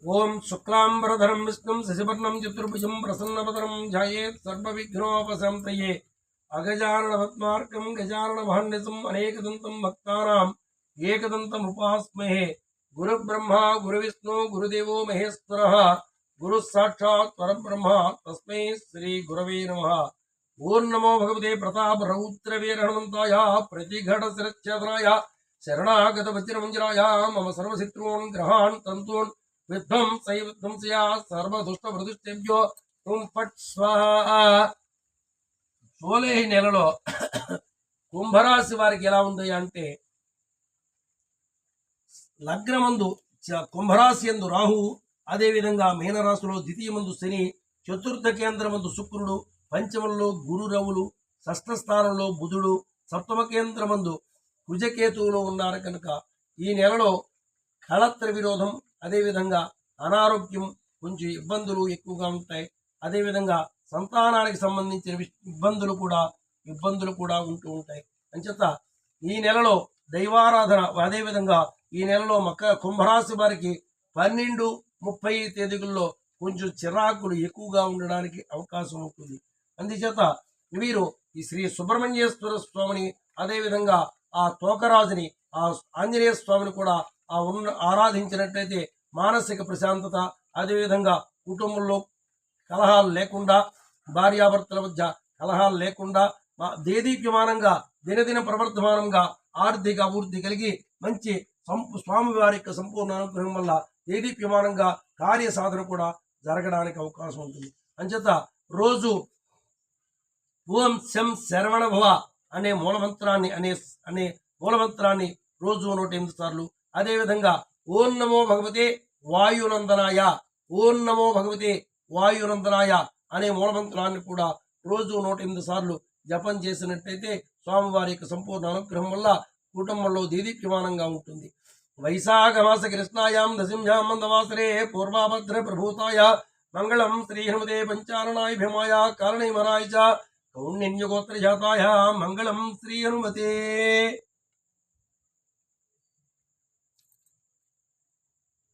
ओं शुक्लांबरधरं विष्णुं शशिवर्णं चतुर्भुजं प्रसन्नवदनं ध्यायेत् सर्वविघ्नोपशान्तये अगजाननपद्मार्कं गजाननमहर्निशम् अनेकदन्तं भक्तानाम् एकदन्तमुपास्महे। गुरुब्रह्मा गुरुविष्णु गुरुदेवो महेश्वरः गुरुः साक्षात् परब्रह्म तस्मै श्रीगुरवे नमः। ओं नमो भगवते प्रतापरौद्रवीरहनुमन्ताय प्रतिघटशिरच्छेदनाय शरणागत वज्रमञ्जराय मम सर्वशत्रून् ग्रहान् तन्तून् विध्वंसया सर्वदुष्टप्रदुष्टेभ्यो तुम फट स्वाहा। జూలై నెలలో కుంభరాశి వారికి ఎలా ఉంది అంటే లగ్నమందు కుంభరాశి యందు రాహువు, అదేవిధంగా మీనరాశిలో ద్వితీయమందు శని, చతుర్థ కేంద్రమందు శుక్రుడు, పంచమంలో గురు రవులు, షష్ఠ స్థానంలో బుధుడు, సప్తమ కేంద్రమందు కుజకేతువులు ఉన్నారు కనుక ఈ నెలలో కళత్ర విరోధం, అదేవిధంగా అనారోగ్యం, కొంచెం ఇబ్బందులు ఎక్కువగా ఉంటాయి. అదేవిధంగా సంతానానికి సంబంధించిన ఇబ్బందులు కూడా ఉంటూ ఉంటాయి. అంచేత ఈ నెలలో దైవారాధన, అదేవిధంగా ఈ నెలలో కుంభరాశి వారికి 12, 30 తేదీల్లో కొంచెం చిరాకులు ఎక్కువగా ఉండడానికి అవకాశం ఉంటుంది. అందుచేత వీరు ఈ శ్రీ సుబ్రహ్మణ్యేశ్వర స్వామిని, అదేవిధంగా ఆ తోకరాజుని, ఆ ఆంజనేయ స్వామిని కూడా ఆరాధించినట్లయితే మానసిక ప్రశాంతత, అదేవిధంగా కుటుంబంలో కలహాలు లేకుండా, భార్యాభర్తల మధ్య కలహాలు లేకుండా, దేదీప్యమానంగా దినదిన ప్రవర్ధమానంగా ఆర్థిక అభివృద్ధి కలిగి మంచి స్వామివారి యొక్క సంపూర్ణ అనుగ్రహం వల్ల దేదీప్యమానంగా కార్య సాధన కూడా జరగడానికి అవకాశం ఉంటుంది. అంచేత రోజు ఓం శం శరవణ భవ అనే మూలమంత్రాన్ని రోజు 108 సార్లు, అదేవిధంగా ఓం నమో భగవతే వాయునందనాయ, ఓం నమో భగవతే వాయునందనాయ అనే మూలమంత్రాన్ని కూడా రోజు 108 సార్లు జపం చేసినట్లయితే స్వామివారి యొక్క సంపూర్ణ అనుగ్రహం వల్ల కుటుంబంలో దీదీప్యమానంగా ఉంటుంది. వైశాఖ మాస కృష్ణాయాం దశింజాం మందవాసరే పూర్వాభద్ర ప్రభూతాయ మంగళం శ్రీ హనుమతే పంచారణాయ భీమాయ కారణీమరాయ చ కౌండిన్యగోత్ర జాతాయ మంగళం శ్రీ హనుమతే.